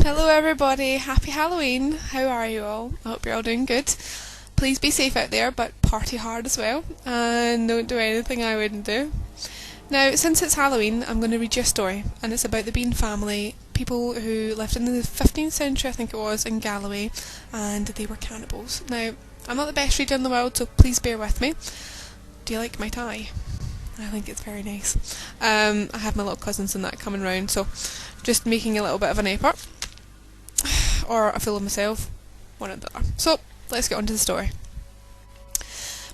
Hello everybody, happy Halloween. How are you all? I hope you're all doing good. Please be safe out there, but party hard as well, and don't do anything I wouldn't do. Now, since it's Halloween, I'm going to read you a story, and it's about the Bean family, people who lived in the 15th century, I think it was, in Galloway, and they were cannibals. Now, I'm not the best reader in the world, so please bear with me. Do you like my tie? I think it's very nice. I have my little cousins and that coming round, so just making a little bit of an effort. Or a fool of myself, one or the other. So, let's get on to the story.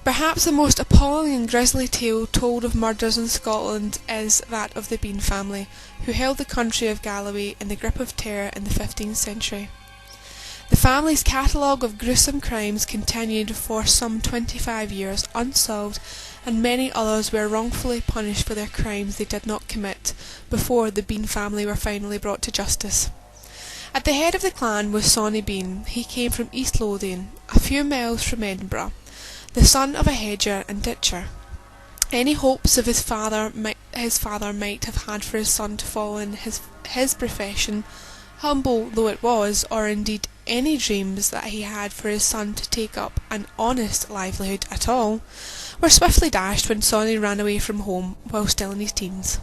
Perhaps the most appalling and grisly tale told of murders in Scotland is that of the Bean family, who held the country of Galloway in the grip of terror in the 15th century. The family's catalogue of gruesome crimes continued for some 25 years unsolved, and many others were wrongfully punished for their crimes they did not commit before the Bean family were finally brought to justice. At the head of the clan was Sawney Bean. He came from East Lothian, a few miles from Edinburgh, the son of a hedger and ditcher. Any hopes of his father might have had for his son to follow in his profession, humble though it was, or indeed any dreams that he had for his son to take up an honest livelihood at all, were swiftly dashed when Sawney ran away from home while still in his teens.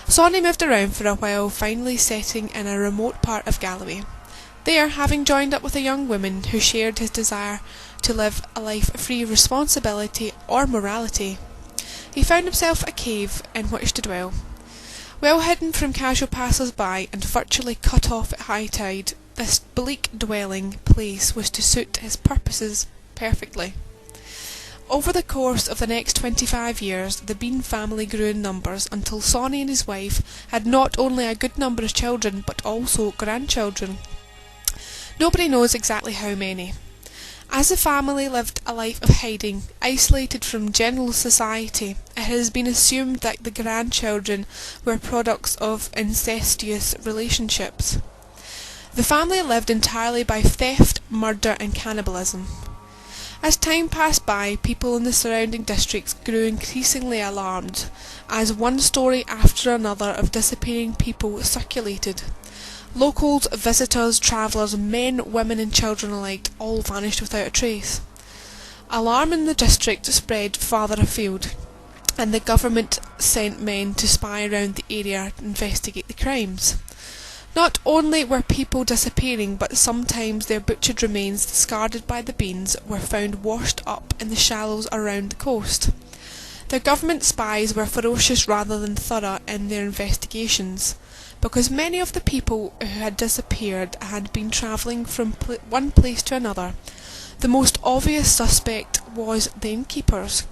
Sawney moved around for a while, finally settling in a remote part of Galloway. There, having joined up with a young woman who shared his desire to live a life free of responsibility or morality, he found himself a cave in which to dwell. Well hidden from casual passers-by and virtually cut off at high tide, this bleak dwelling place was to suit his purposes perfectly. Over the course of the next 25 years, the Bean family grew in numbers until Sawney and his wife had not only a good number of children but also grandchildren. Nobody knows exactly how many. As the family lived a life of hiding, isolated from general society, it has been assumed that the grandchildren were products of incestuous relationships. The family lived entirely by theft, murder and cannibalism. As time passed by, people in the surrounding districts grew increasingly alarmed, as one story after another of disappearing people circulated. Locals, visitors, travellers, men, women and children alike all vanished without a trace. Alarm in the district spread farther afield, and the government sent men to spy around the area to investigate the crimes. Not only were people disappearing, but sometimes their butchered remains, discarded by the Beans, were found washed up in the shallows around the coast. The government spies were ferocious rather than thorough in their investigations, because many of the people who had disappeared had been travelling from one place to another. The most obvious suspect was the innkeepers.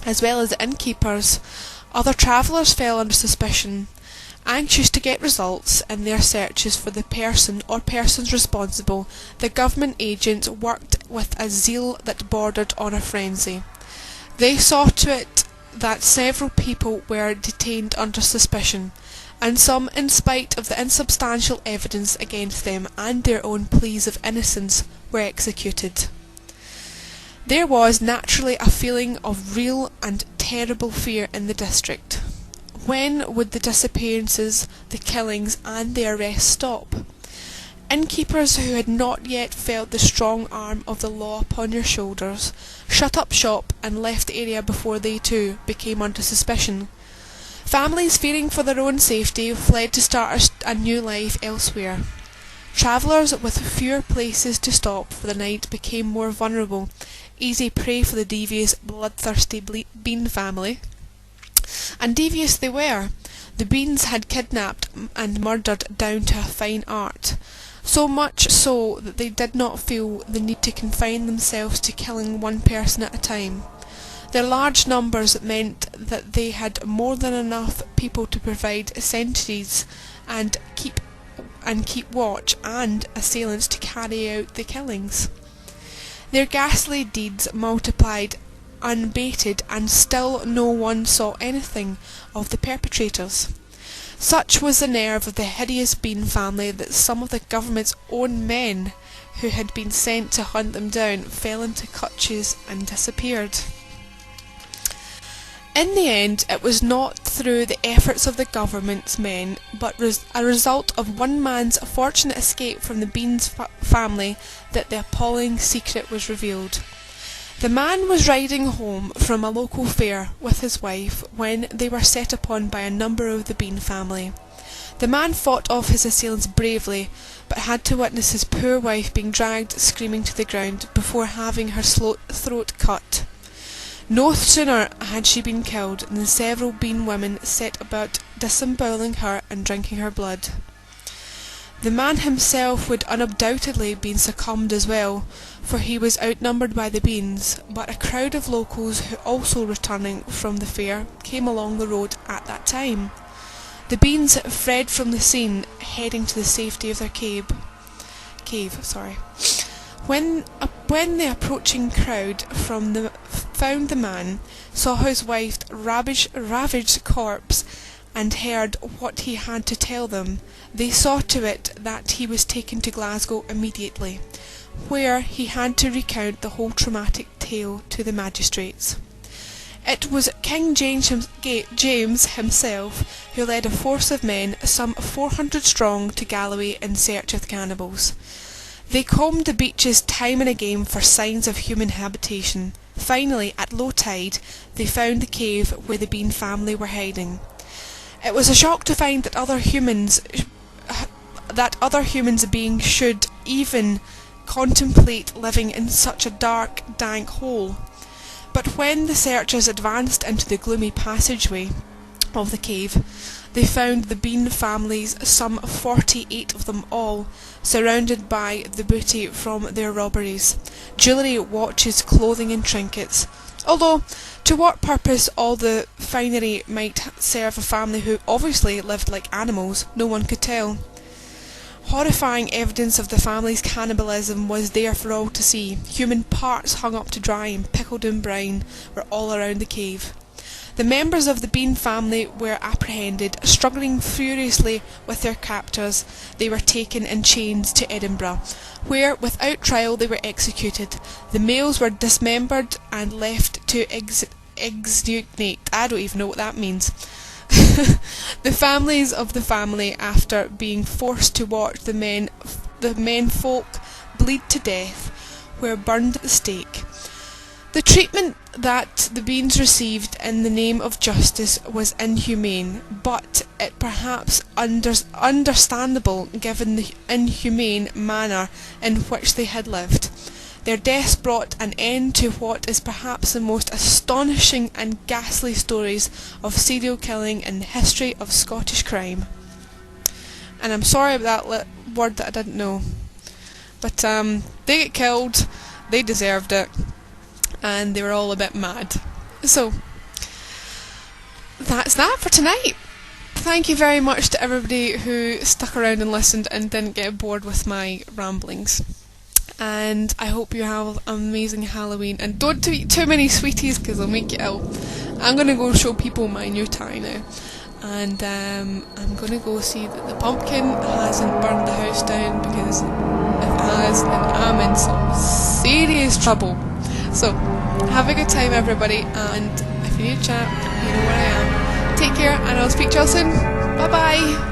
As well as the innkeepers, other travellers fell under suspicion. Anxious to get results in their searches for the person or persons responsible, the government agents worked with a zeal that bordered on a frenzy. They saw to it that several people were detained under suspicion, and some, in spite of the insubstantial evidence against them and their own pleas of innocence, were executed. There was naturally a feeling of real and terrible fear in the district. When would the disappearances, the killings and the arrests stop? Innkeepers who had not yet felt the strong arm of the law upon their shoulders shut up shop and left the area before they too became under suspicion. Families, fearing for their own safety, fled to start a new life elsewhere. Travellers with fewer places to stop for the night became more vulnerable, easy prey for the devious, bloodthirsty Bean family. And devious they were. The Beans had kidnapped and murdered down to a fine art, so much so that they did not feel the need to confine themselves to killing one person at a time. Their large numbers meant that they had more than enough people to provide sentries and keep watch, and assailants to carry out the killings. Their ghastly deeds multiplied unabated, and still no one saw anything of the perpetrators. Such was the nerve of the hideous Bean family that some of the government's own men, who had been sent to hunt them down, fell into clutches and disappeared. In the end, it was not through the efforts of the government's men, but a result of one man's fortunate escape from the Beans family that the appalling secret was revealed. The man was riding home from a local fair with his wife when they were set upon by a number of the Bean family. The man fought off his assailants bravely, but had to witness his poor wife being dragged screaming to the ground before having her throat cut. No sooner had she been killed than several Bean women set about disemboweling her and drinking her blood. The man himself would undoubtedly been succumbed as well, for he was outnumbered by the Beans, but a crowd of locals who also returning from the fair came along the road at that time. The Beans fled from the scene, heading to the safety of their cave. When the approaching crowd found the man, saw his wife's ravaged corpse, and heard what he had to tell them, they saw to it that he was taken to Glasgow immediately, where he had to recount the whole traumatic tale to the magistrates. It was King James himself who led a force of men, some 400 strong, to Galloway in search of the cannibals. They combed the beaches time and again for signs of human habitation. Finally, at low tide, they found the cave where the Bean family were hiding. It was a shock to find that other human beings should even contemplate living in such a dark, dank hole. But when the searchers advanced into the gloomy passageway of the cave, they found the Bean families, some 48 of them all, surrounded by the booty from their robberies: jewellery, watches, clothing and trinkets. Although, to what purpose all the finery might serve a family who obviously lived like animals, no one could tell. Horrifying evidence of the family's cannibalism was there for all to see. Human parts hung up to dry and pickled in brine were all around the cave. The members of the Bean family were apprehended. Struggling furiously with their captors, they were taken in chains to Edinburgh, where, without trial, they were executed. The males were dismembered and left to exunate. I don't even know what that means. The families of the family, after being forced to watch the menfolk bleed to death, were burned at the stake. The treatment that the Beans received in the name of justice was inhumane, but it perhaps understandable given the inhumane manner in which they had lived. Their deaths brought an end to what is perhaps the most astonishing and ghastly stories of serial killing in the history of Scottish crime. And I'm sorry about that word that I didn't know. But they get killed, they deserved it, and they were all a bit mad. So, that's that for tonight. Thank you very much to everybody who stuck around and listened and didn't get bored with my ramblings. And I hope you have an amazing Halloween. And don't eat too many sweeties because they'll make you ill. I'm going to go show people my new tie now. And I'm going to go see that the pumpkin hasn't burned the house down, because if it has, then I'm in some serious trouble. So, have a good time everybody, and if you need a chat, you know where I am. Take care, and I'll speak to you all soon. Bye bye!